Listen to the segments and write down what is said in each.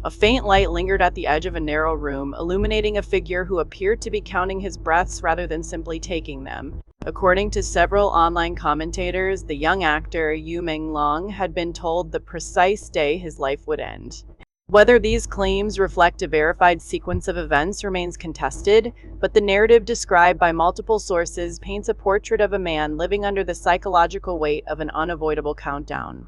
A faint light lingered at the edge of a narrow room, illuminating a figure who appeared to be counting his breaths rather than simply taking them. According to several online commentators, the young actor Yu Menglong had been told the precise day his life would end. Whether these claims reflect a verified sequence of events remains contested, but the narrative described by multiple sources paints a portrait of a man living under the psychological weight of an unavoidable countdown.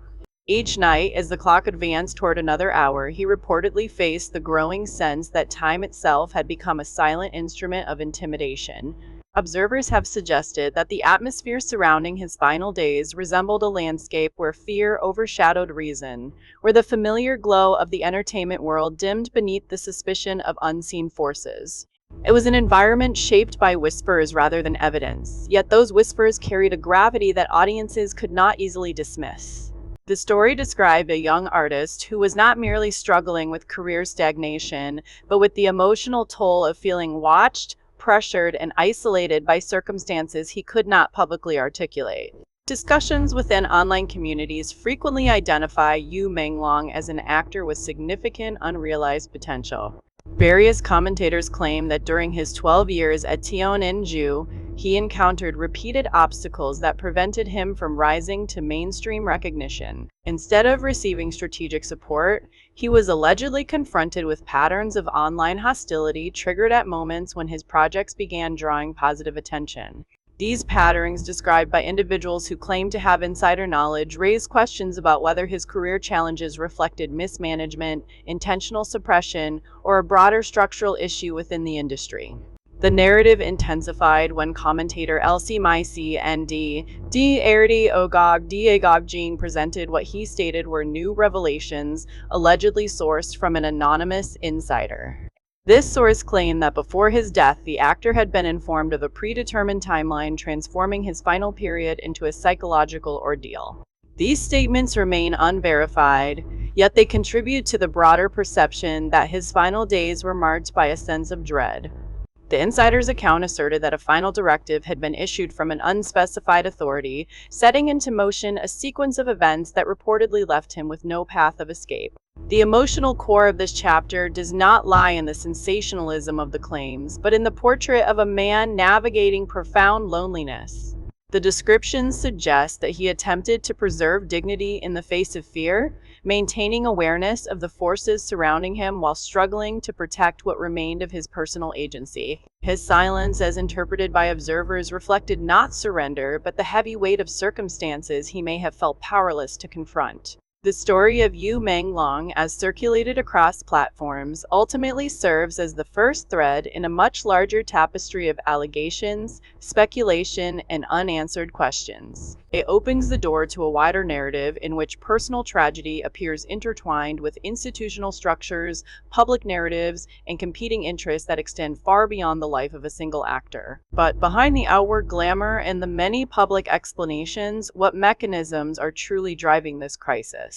Each night, as the clock advanced toward another hour, he reportedly faced the growing sense that time itself had become a silent instrument of intimidation. Observers have suggested that the atmosphere surrounding his final days resembled a landscape where fear overshadowed reason, where the familiar glow of the entertainment world dimmed beneath the suspicion of unseen forces. It was an environment shaped by whispers rather than evidence, yet those whispers carried a gravity that audiences could not easily dismiss. The story described a young artist who was not merely struggling with career stagnation, but with the emotional toll of feeling watched, pressured, and isolated by circumstances he could not publicly articulate. Discussions within online communities frequently identify Yu Menglong as an actor with significant unrealized potential. Various commentators claim that during his 12 years at Tianyu, he encountered repeated obstacles that prevented him from rising to mainstream recognition. Instead of receiving strategic support, he was allegedly confronted with patterns of online hostility triggered at moments when his projects began drawing positive attention. These patterns, described by individuals who claim to have insider knowledge, raise questions about whether his career challenges reflected mismanagement, intentional suppression, or a broader structural issue within the industry. The narrative intensified when commentator Elsie Maisi and D. Erdi Ogog Diagogjin presented what he stated were new revelations, allegedly sourced from an anonymous insider. This source claimed that before his death, the actor had been informed of a predetermined timeline, transforming his final period into a psychological ordeal. These statements remain unverified, yet they contribute to the broader perception that his final days were marked by a sense of dread. The insider's account asserted that a final directive had been issued from an unspecified authority, setting into motion a sequence of events that reportedly left him with no path of escape. The emotional core of this chapter does not lie in the sensationalism of the claims, but in the portrait of a man navigating profound loneliness. The descriptions suggest that he attempted to preserve dignity in the face of fear, maintaining awareness of the forces surrounding him while struggling to protect what remained of his personal agency. His silence, as interpreted by observers, reflected not surrender, but the heavy weight of circumstances he may have felt powerless to confront. The story of Yu Menglong, as circulated across platforms, ultimately serves as the first thread in a much larger tapestry of allegations, speculation, and unanswered questions. It opens the door to a wider narrative in which personal tragedy appears intertwined with institutional structures, public narratives, and competing interests that extend far beyond the life of a single actor. But behind the outward glamour and the many public explanations, what mechanisms are truly driving this crisis?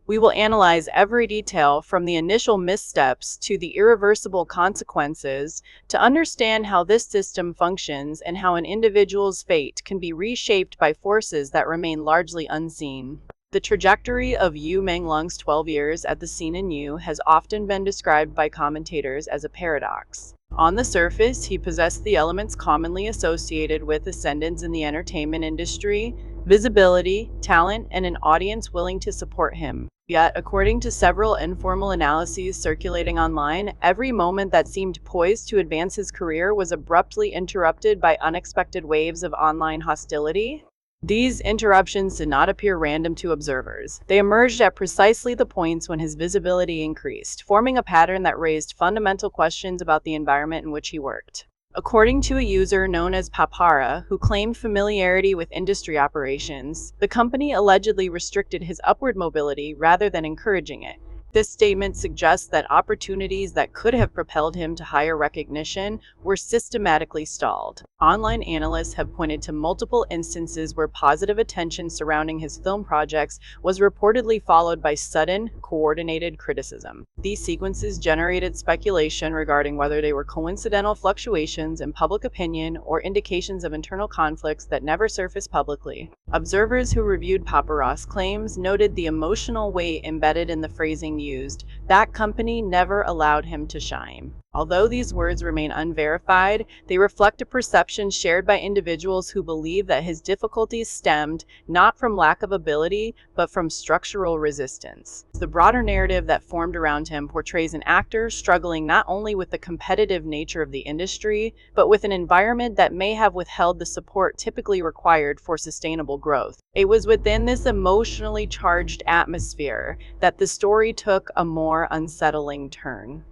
We will analyze every detail, from the initial missteps to the irreversible consequences, to understand how this system functions and how an individual's fate can be reshaped by forces that remain largely unseen. The trajectory of Yu Menglong's 12 years at the Tianyu has often been described by commentators as a paradox. On the surface, he possessed the elements commonly associated with ascendance in the entertainment industry: visibility, talent, and an audience willing to support him. Yet, according to several informal analyses circulating online, every moment that seemed poised to advance his career was abruptly interrupted by unexpected waves of online hostility. These interruptions did not appear random to observers. They emerged at precisely the points when his visibility increased, forming a pattern that raised fundamental questions about the environment in which he worked. According to a user known as Papara, who claimed familiarity with industry operations, the company allegedly restricted his upward mobility rather than encouraging it. This statement suggests that opportunities that could have propelled him to higher recognition were systematically stalled. Online analysts have pointed to multiple instances where positive attention surrounding his film projects was reportedly followed by sudden, coordinated criticism. These sequences generated speculation regarding whether they were coincidental fluctuations in public opinion or indications of internal conflicts that never surfaced publicly. Observers who reviewed Papara's claims noted the emotional weight embedded in the phrasing used, that company never allowed him to shine. Although these words remain unverified, they reflect a perception shared by individuals who believe that his difficulties stemmed not from lack of ability, but from structural resistance. The broader narrative that formed around him portrays an actor struggling not only with the competitive nature of the industry, but with an environment that may have withheld the support typically required for sustainable growth. It was within this emotionally charged atmosphere that the story took a more unsettling turn.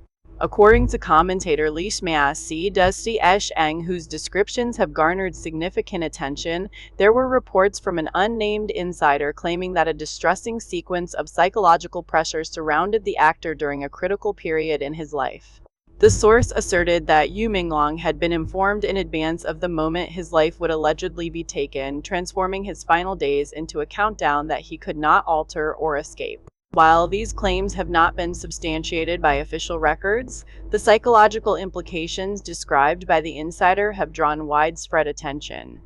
According to commentator Si Dusty Eng, whose descriptions have garnered significant attention, there were reports from an unnamed insider claiming that a distressing sequence of psychological pressures surrounded the actor during a critical period in his life. The source asserted that Yu Menglong had been informed in advance of the moment his life would allegedly be taken, transforming his final days into a countdown that he could not alter or escape. While these claims have not been substantiated by official records, the psychological implications described by the insider have drawn widespread attention.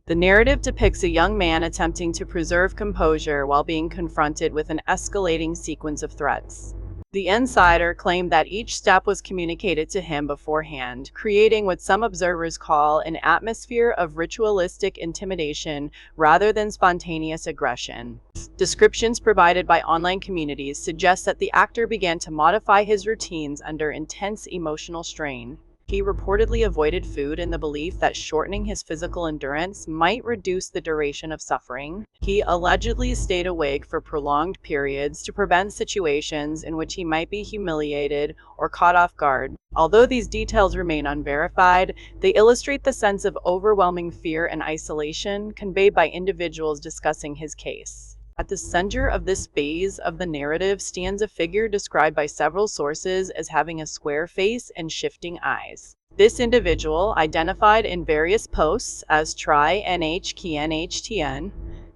The narrative depicts a young man attempting to preserve composure while being confronted with an escalating sequence of threats. The insider claimed that each step was communicated to him beforehand, creating what some observers call an atmosphere of ritualistic intimidation rather than spontaneous aggression. Descriptions provided by online communities suggest that the actor began to modify his routines under intense emotional strain. He reportedly avoided food in the belief that shortening his physical endurance might reduce the duration of suffering. He allegedly stayed awake for prolonged periods to prevent situations in which he might be humiliated or caught off guard. Although these details remain unverified, they illustrate the sense of overwhelming fear and isolation conveyed by individuals discussing his case. At the center of this phase of the narrative stands a figure described by several sources as having a square face and shifting eyes. This individual, identified in various posts as Try NH KNHTN,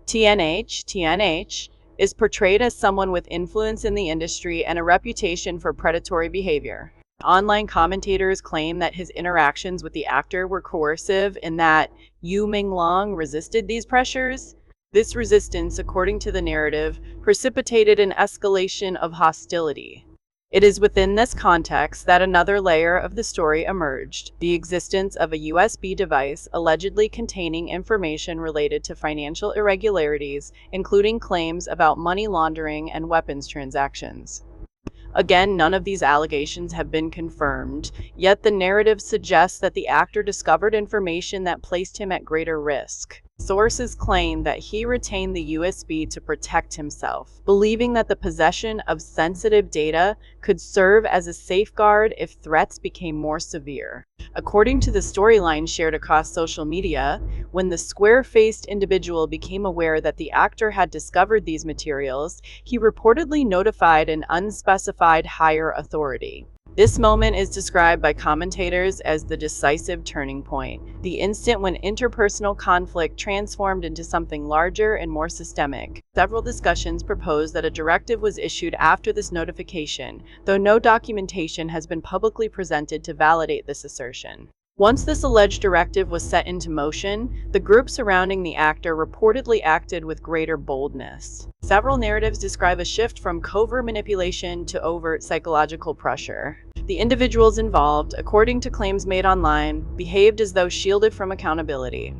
TNH, is portrayed as someone with influence in the industry and a reputation for predatory behavior. Online commentators claim that his interactions with the actor were coercive and that Yu Menglong resisted these pressures. This resistance, according to the narrative, precipitated an escalation of hostility. It is within this context that another layer of the story emerged: the existence of a USB device allegedly containing information related to financial irregularities, including claims about money laundering and weapons transactions. Again, none of these allegations have been confirmed, yet the narrative suggests that the actor discovered information that placed him at greater risk. Sources claim that he retained the USB to protect himself, believing that the possession of sensitive data could serve as a safeguard if threats became more severe. According to the storyline shared across social media, when the square-faced individual became aware that the actor had discovered these materials, he reportedly notified an unspecified higher authority. This moment is described by commentators as the decisive turning point, the instant when interpersonal conflict transformed into something larger and more systemic. Several discussions propose that a directive was issued after this notification, though no documentation has been publicly presented to validate this assertion. Once this alleged directive was set into motion, the group surrounding the actor reportedly acted with greater boldness. Several narratives describe a shift from covert manipulation to overt psychological pressure. The individuals involved, according to claims made online, behaved as though shielded from accountability.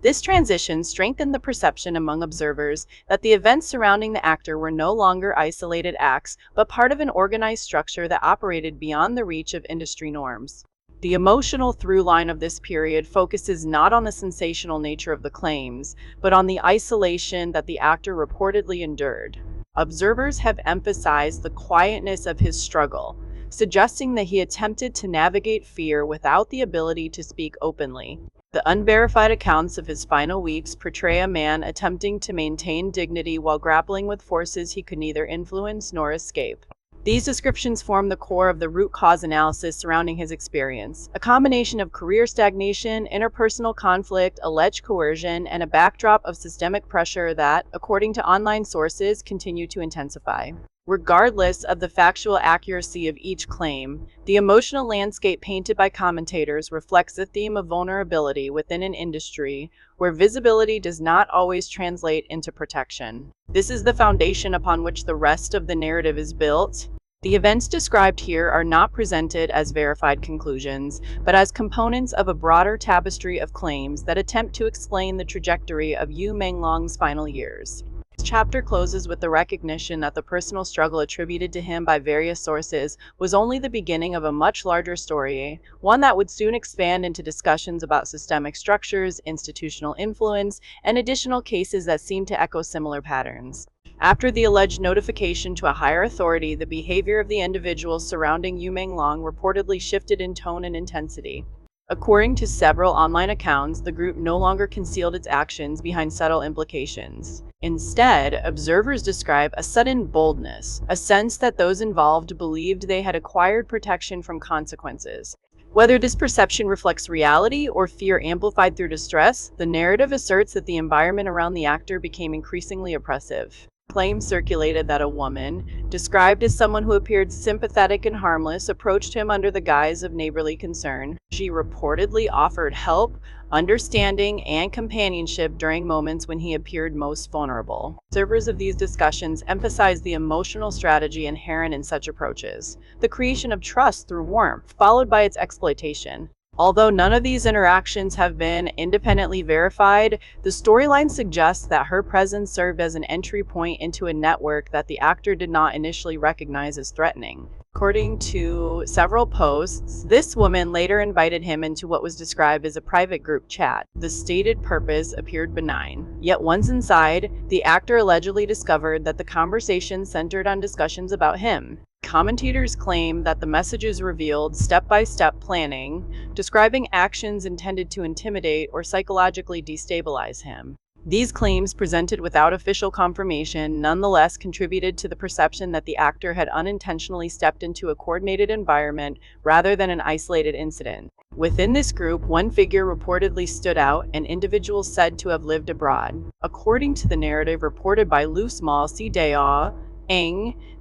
This transition strengthened the perception among observers that the events surrounding the actor were no longer isolated acts, but part of an organized structure that operated beyond the reach of industry norms. The emotional through line of this period focuses not on the sensational nature of the claims, but on the isolation that the actor reportedly endured. Observers have emphasized the quietness of his struggle, suggesting that he attempted to navigate fear without the ability to speak openly. The unverified accounts of his final weeks portray a man attempting to maintain dignity while grappling with forces he could neither influence nor escape. These descriptions form the core of the root cause analysis surrounding his experience, a combination of career stagnation, interpersonal conflict, alleged coercion, and a backdrop of systemic pressure that, according to online sources, continue to intensify. Regardless of the factual accuracy of each claim, the emotional landscape painted by commentators reflects the theme of vulnerability within an industry where visibility does not always translate into protection. This is the foundation upon which the rest of the narrative is built. The events described here are not presented as verified conclusions, but as components of a broader tapestry of claims that attempt to explain the trajectory of Yu Menglong's final years. This chapter closes with the recognition that the personal struggle attributed to him by various sources was only the beginning of a much larger story, one that would soon expand into discussions about systemic structures, institutional influence, and additional cases that seem to echo similar patterns. After the alleged notification to a higher authority, the behavior of the individuals surrounding Yu Menglong reportedly shifted in tone and intensity. According to several online accounts, the group no longer concealed its actions behind subtle implications. Instead, observers describe a sudden boldness, a sense that those involved believed they had acquired protection from consequences. Whether this perception reflects reality or fear amplified through distress, the narrative asserts that the environment around the actor became increasingly oppressive. Claims circulated that a woman, described as someone who appeared sympathetic and harmless, approached him under the guise of neighborly concern. She reportedly offered help, understanding, and companionship during moments when he appeared most vulnerable. Observers of these discussions emphasize the emotional strategy inherent in such approaches, the creation of trust through warmth, followed by its exploitation. Although none of these interactions have been independently verified, the storyline suggests that her presence served as an entry point into a network that the actor did not initially recognize as threatening. According to several posts, this woman later invited him into what was described as a private group chat. The stated purpose appeared benign, yet once inside, the actor allegedly discovered that the conversation centered on discussions about him. Commentators claim that the messages revealed step-by-step planning, describing actions intended to intimidate or psychologically destabilize him. These claims, presented without official confirmation, nonetheless contributed to the perception that the actor had unintentionally stepped into a coordinated environment rather than an isolated incident. Within this group, one figure reportedly stood out, an individual said to have lived abroad. According to the narrative reported by Lu Small Si Dao,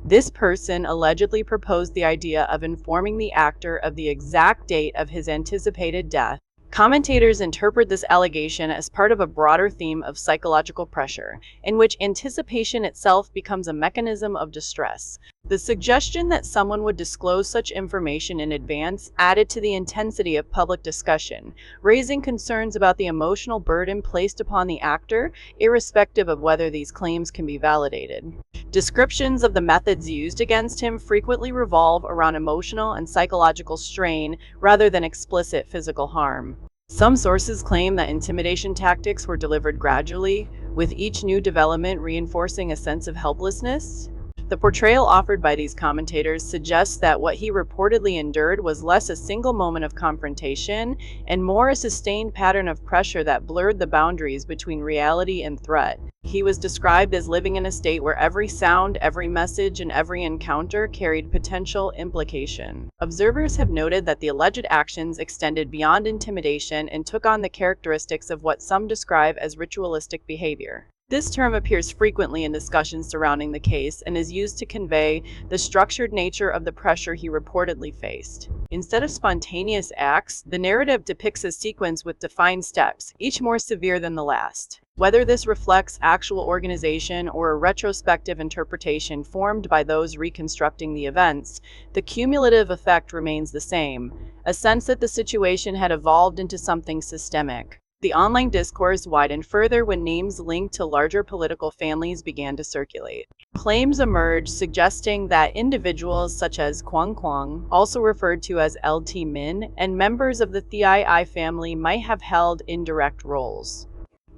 this person allegedly proposed the idea of informing the actor of the exact date of his anticipated death. Commentators interpret this allegation as part of a broader theme of psychological pressure, in which anticipation itself becomes a mechanism of distress. The suggestion that someone would disclose such information in advance added to the intensity of public discussion, raising concerns about the emotional burden placed upon the actor, irrespective of whether these claims can be validated. Descriptions of the methods used against him frequently revolve around emotional and psychological strain rather than explicit physical harm. Some sources claim that intimidation tactics were delivered gradually, with each new development reinforcing a sense of helplessness. The portrayal offered by these commentators suggests that what he reportedly endured was less a single moment of confrontation and more a sustained pattern of pressure that blurred the boundaries between reality and threat. He was described as living in a state where every sound, every message, and every encounter carried potential implication. Observers have noted that the alleged actions extended beyond intimidation and took on the characteristics of what some describe as ritualistic behavior. This term appears frequently in discussions surrounding the case and is used to convey the structured nature of the pressure he reportedly faced. Instead of spontaneous acts, the narrative depicts a sequence with defined steps, each more severe than the last. Whether this reflects actual organization or a retrospective interpretation formed by those reconstructing the events, the cumulative effect remains the same, a sense that the situation had evolved into something systemic. The online discourse widened further when names linked to larger political families began to circulate. Claims emerged suggesting that individuals such as Kwang, also referred to as LT Min, and members of the Tianyu family might have held indirect roles.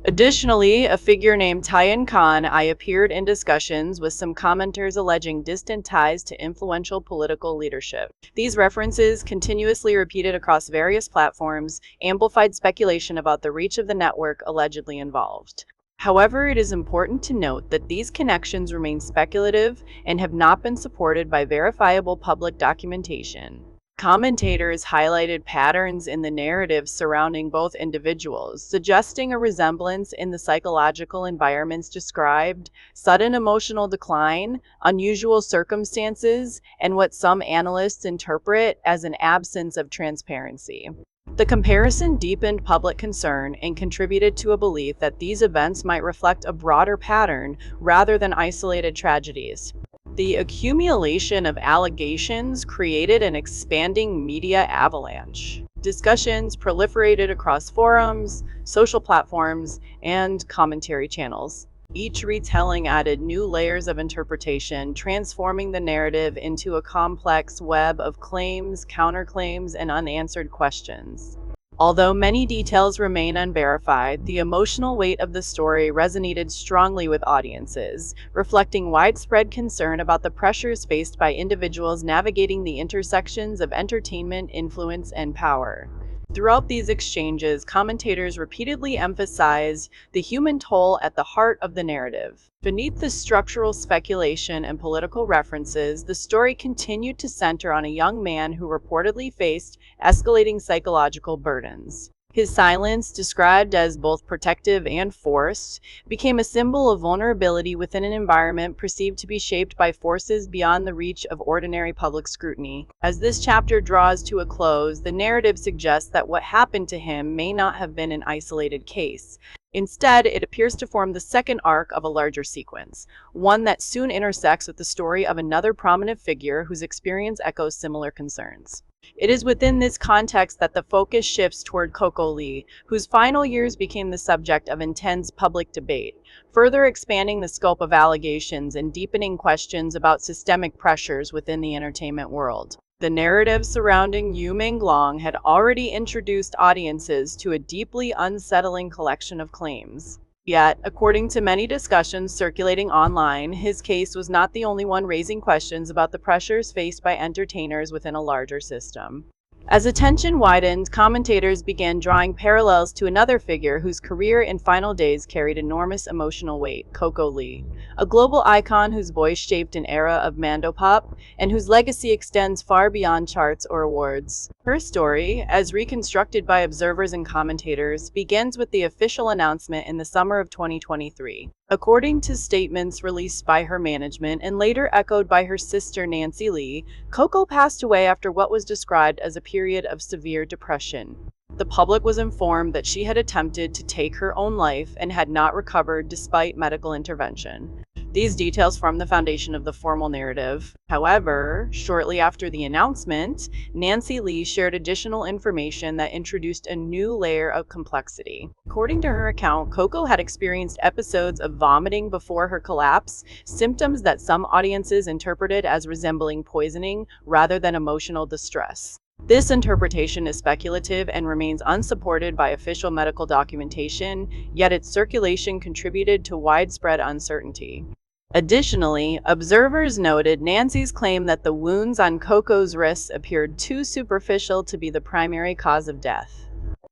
Additionally, a figure named Tianyu appeared in discussions with some commenters alleging distant ties to influential political leadership. These references, continuously repeated across various platforms, amplified speculation about the reach of the network allegedly involved. However, it is important to note that these connections remain speculative and have not been supported by verifiable public documentation. Commentators highlighted patterns in the narrative surrounding both individuals, suggesting a resemblance in the psychological environments described, sudden emotional decline, unusual circumstances, and what some analysts interpret as an absence of transparency. The comparison deepened public concern and contributed to a belief that these events might reflect a broader pattern rather than isolated tragedies. The accumulation of allegations created an expanding media avalanche. Discussions proliferated across forums, social platforms, and commentary channels. Each retelling added new layers of interpretation, transforming the narrative into a complex web of claims, counterclaims, and unanswered questions. Although many details remain unverified, the emotional weight of the story resonated strongly with audiences, reflecting widespread concern about the pressures faced by individuals navigating the intersections of entertainment, influence, and power. Throughout these exchanges, commentators repeatedly emphasized the human toll at the heart of the narrative. Beneath the structural speculation and political references, the story continued to center on a young man who reportedly faced escalating psychological burdens. His silence, described as both protective and forced, became a symbol of vulnerability within an environment perceived to be shaped by forces beyond the reach of ordinary public scrutiny. As this chapter draws to a close, the narrative suggests that what happened to him may not have been an isolated case. Instead, it appears to form the second arc of a larger sequence, one that soon intersects with the story of another prominent figure whose experience echoes similar concerns. It is within this context that the focus shifts toward Coco Lee, whose final years became the subject of intense public debate, further expanding the scope of allegations and deepening questions about systemic pressures within the entertainment world. The narrative surrounding Yu Menglong had already introduced audiences to a deeply unsettling collection of claims. Yet, according to many discussions circulating online, his case was not the only one raising questions about the pressures faced by entertainers within a larger system. As attention widened, commentators began drawing parallels to another figure whose career and final days carried enormous emotional weight, Coco Lee, a global icon whose voice shaped an era of mandopop and whose legacy extends far beyond charts or awards. Her story, as reconstructed by observers and commentators, begins with the official announcement in the summer of 2023. According to statements released by her management and later echoed by her sister Nancy Lee, Coco passed away after what was described as a period of severe depression. The public was informed that she had attempted to take her own life and had not recovered despite medical intervention. These details form the foundation of the formal narrative. However, shortly after the announcement, Nancy Lee shared additional information that introduced a new layer of complexity. According to her account, Coco had experienced episodes of vomiting before her collapse, symptoms that some audiences interpreted as resembling poisoning rather than emotional distress. This interpretation is speculative and remains unsupported by official medical documentation, yet its circulation contributed to widespread uncertainty. Additionally, observers noted Nancy's claim that the wounds on Coco's wrists appeared too superficial to be the primary cause of death.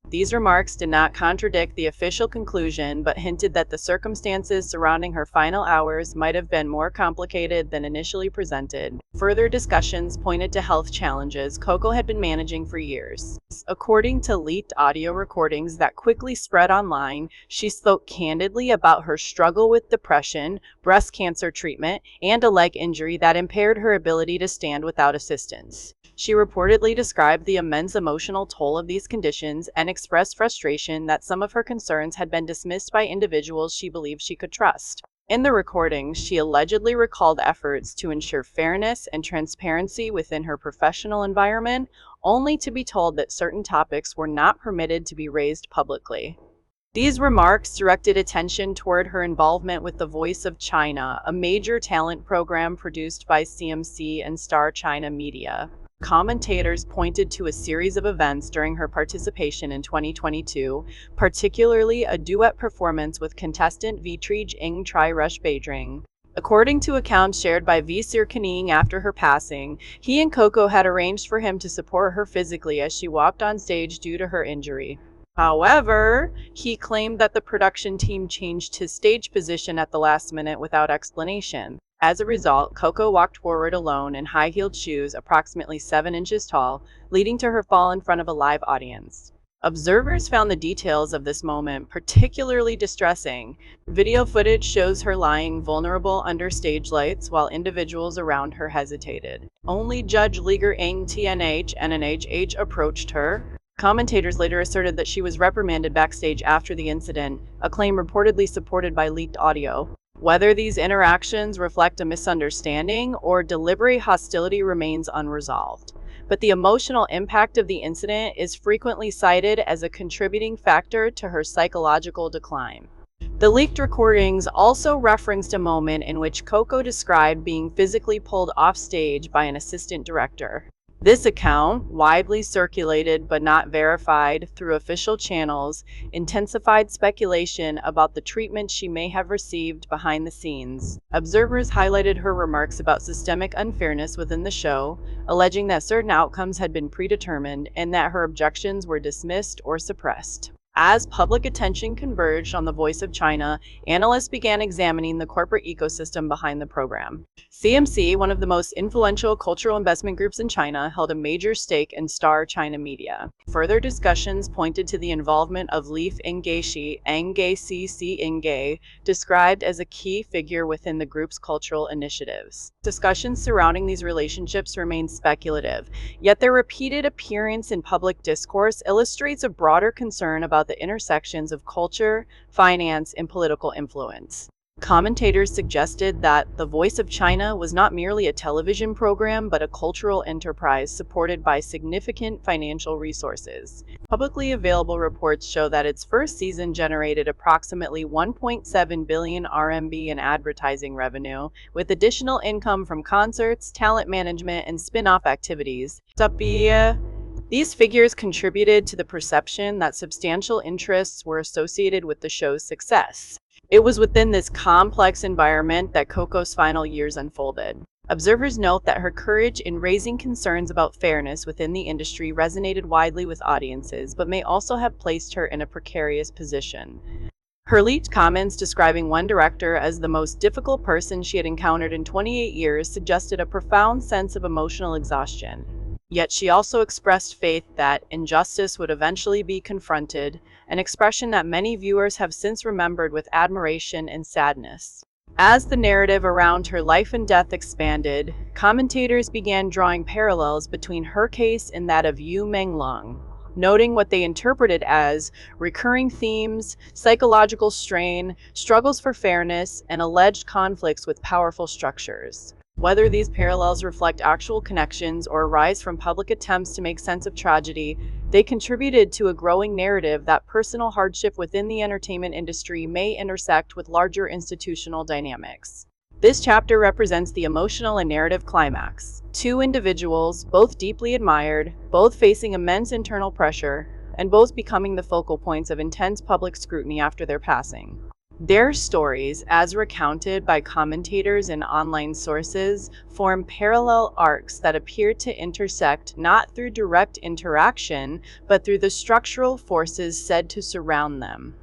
These remarks did not contradict the official conclusion, but hinted that the circumstances surrounding her final hours might have been more complicated than initially presented. Further discussions pointed to health challenges Coco had been managing for years. According to leaked audio recordings that quickly spread online, she spoke candidly about her struggle with depression, breast cancer treatment, and a leg injury that impaired her ability to stand without assistance. She reportedly described the immense emotional toll of these conditions and expressed frustration that some of her concerns had been dismissed by individuals she believed she could trust. In the recordings, she allegedly recalled efforts to ensure fairness and transparency within her professional environment, only to be told that certain topics were not permitted to be raised publicly. These remarks directed attention toward her involvement with The Voice of China, a major talent program produced by CMC and Star China Media. Commentators pointed to a series of events during her participation in 2022, particularly a duet performance with contestant Vitrij Ing Tri Rush Beijing. According to accounts shared by V. Sir Kaning after her passing, he and Coco had arranged for him to support her physically as she walked on stage due to her injury. However, he claimed that the production team changed his stage position at the last minute without explanation. As a result, Coco walked forward alone in high-heeled shoes approximately 7 inches tall, leading to her fall in front of a live audience. Observers found the details of this moment particularly distressing. Video footage shows her lying vulnerable under stage lights while individuals around her hesitated. Only Judge Liger Ng TNH and NHH approached her. Commentators later asserted that she was reprimanded backstage after the incident, a claim reportedly supported by leaked audio. Whether these interactions reflect a misunderstanding or deliberate hostility remains unresolved. But the emotional impact of the incident is frequently cited as a contributing factor to her psychological decline. The leaked recordings also referenced a moment in which Coco described being physically pulled off stage by an assistant director. This account, widely circulated but not verified through official channels, intensified speculation about the treatment she may have received behind the scenes. Observers highlighted her remarks about systemic unfairness within the show, alleging that certain outcomes had been predetermined and that her objections were dismissed or suppressed. As public attention converged on the Voice of China, analysts began examining the corporate ecosystem behind the program. CMC, one of the most influential cultural investment groups in China, held a major stake in Star China Media. Further discussions pointed to the involvement of Leaf Engaishi, Engay, described as a key figure within the group's cultural initiatives. Discussions surrounding these relationships remain speculative, yet their repeated appearance in public discourse illustrates a broader concern about the intersections of culture, finance, and political influence. Commentators suggested that The Voice of China was not merely a television program, but a cultural enterprise supported by significant financial resources. Publicly available reports show that its first season generated approximately 1.7 billion RMB in advertising revenue, with additional income from concerts, talent management, and spin-off activities. These figures contributed to the perception that substantial interests were associated with the show's success. It was within this complex environment that Coco's final years unfolded. Observers note that her courage in raising concerns about fairness within the industry resonated widely with audiences, but may also have placed her in a precarious position. Her leaked comments describing one director as the most difficult person she had encountered in 28 years suggested a profound sense of emotional exhaustion. Yet she also expressed faith that injustice would eventually be confronted, an expression that many viewers have since remembered with admiration and sadness. As the narrative around her life and death expanded, commentators began drawing parallels between her case and that of Yu Menglong, noting what they interpreted as recurring themes, psychological strain, struggles for fairness, and alleged conflicts with powerful structures. Whether these parallels reflect actual connections or arise from public attempts to make sense of tragedy, they contributed to a growing narrative that personal hardship within the entertainment industry may intersect with larger institutional dynamics. This chapter represents the emotional and narrative climax. Two individuals, both deeply admired, both facing immense internal pressure, and both becoming the focal points of intense public scrutiny after their passing. Their stories, as recounted by commentators and online sources, form parallel arcs that appear to intersect not through direct interaction, but through the structural forces said to surround them.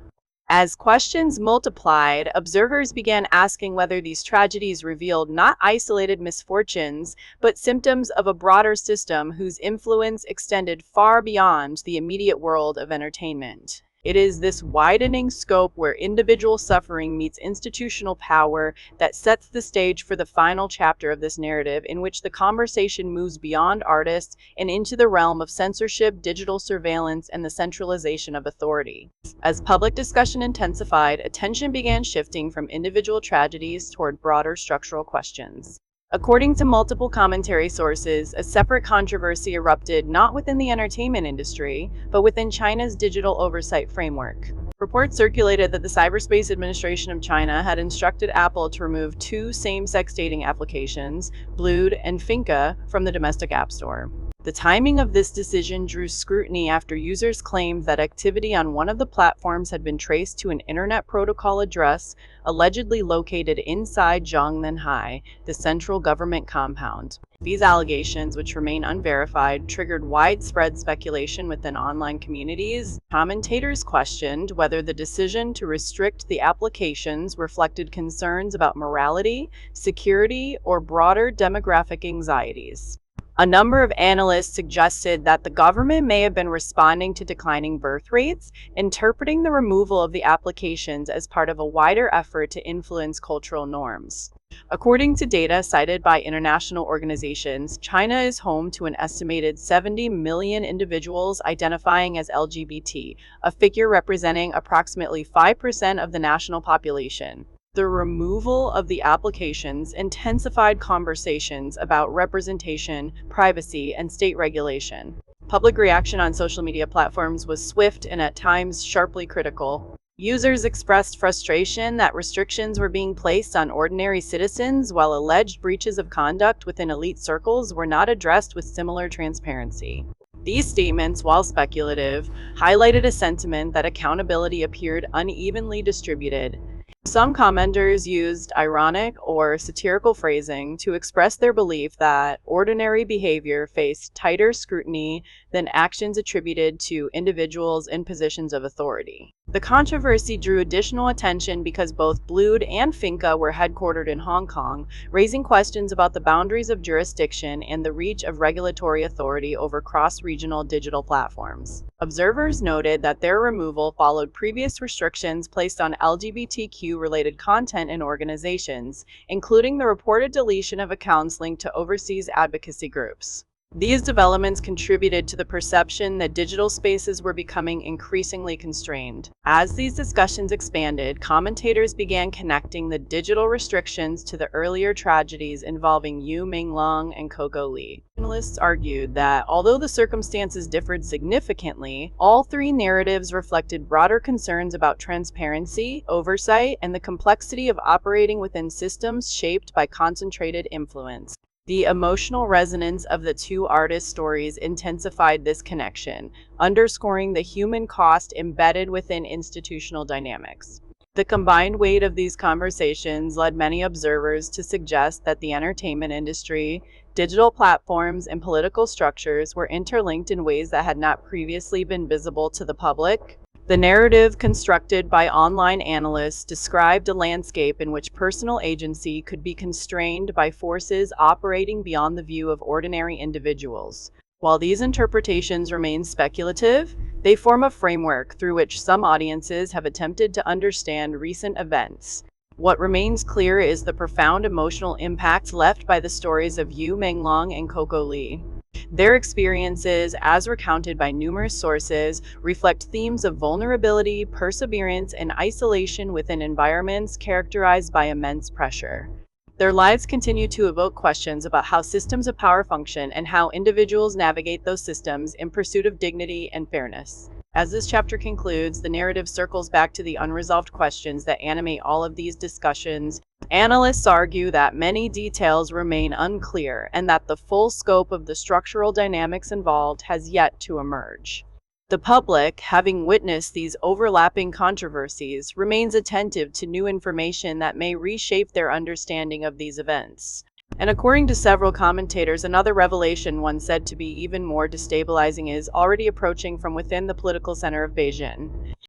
As questions multiplied, observers began asking whether these tragedies revealed not isolated misfortunes, but symptoms of a broader system whose influence extended far beyond the immediate world of entertainment. It is this widening scope where individual suffering meets institutional power that sets the stage for the final chapter of this narrative, in which the conversation moves beyond artists and into the realm of censorship, digital surveillance, and the centralization of authority. As public discussion intensified, attention began shifting from individual tragedies toward broader structural questions. According to multiple commentary sources, a separate controversy erupted not within the entertainment industry, but within China's digital oversight framework. Reports circulated that the Cyberspace Administration of China had instructed Apple to remove two same-sex dating applications, Blued and Finca, from the domestic app store. The timing of this decision drew scrutiny after users claimed that activity on one of the platforms had been traced to an Internet Protocol address allegedly located inside Zhongnanhai, the central government compound. These allegations, which remain unverified, triggered widespread speculation within online communities. Commentators questioned whether the decision to restrict the applications reflected concerns about morality, security, or broader demographic anxieties. A number of analysts suggested that the government may have been responding to declining birth rates, interpreting the removal of the applications as part of a wider effort to influence cultural norms. According to data cited by international organizations, China is home to an estimated 70 million individuals identifying as LGBT, a figure representing approximately 5% of the national population. The removal of the applications intensified conversations about representation, privacy, and state regulation. Public reaction on social media platforms was swift and at times sharply critical. Users expressed frustration that restrictions were being placed on ordinary citizens, while alleged breaches of conduct within elite circles were not addressed with similar transparency. These statements, while speculative, highlighted a sentiment that accountability appeared unevenly distributed. Some commenters used ironic or satirical phrasing to express their belief that ordinary behavior faced tighter scrutiny than actions attributed to individuals in positions of authority. The controversy drew additional attention because both Blood and Finca were headquartered in Hong Kong, raising questions about the boundaries of jurisdiction and the reach of regulatory authority over cross-regional digital platforms. Observers noted that their removal followed previous restrictions placed on LGBTQ-related content and organizations, including the reported deletion of accounts linked to overseas advocacy groups. These developments contributed to the perception that digital spaces were becoming increasingly constrained. As these discussions expanded, commentators began connecting the digital restrictions to the earlier tragedies involving Yu Menglong and Coco Lee. Analysts argued that although the circumstances differed significantly, all three narratives reflected broader concerns about transparency, oversight, and the complexity of operating within systems shaped by concentrated influence. The emotional resonance of the two artists' stories intensified this connection, underscoring the human cost embedded within institutional dynamics. The combined weight of these conversations led many observers to suggest that the entertainment industry, digital platforms, and political structures were interlinked in ways that had not previously been visible to the public. The narrative constructed by online analysts described a landscape in which personal agency could be constrained by forces operating beyond the view of ordinary individuals. While these interpretations remain speculative, they form a framework through which some audiences have attempted to understand recent events. What remains clear is the profound emotional impact left by the stories of Yu Menglong and Coco Lee. Their experiences, as recounted by numerous sources, reflect themes of vulnerability, perseverance, and isolation within environments characterized by immense pressure. Their lives continue to evoke questions about how systems of power function and how individuals navigate those systems in pursuit of dignity and fairness. As this chapter concludes, the narrative circles back to the unresolved questions that animate all of these discussions. Analysts argue that many details remain unclear and that the full scope of the structural dynamics involved has yet to emerge. The public, having witnessed these overlapping controversies, remains attentive to new information that may reshape their understanding of these events. And according to several commentators, another revelation, one said to be even more destabilizing, is already approaching from within the political center of Beijing.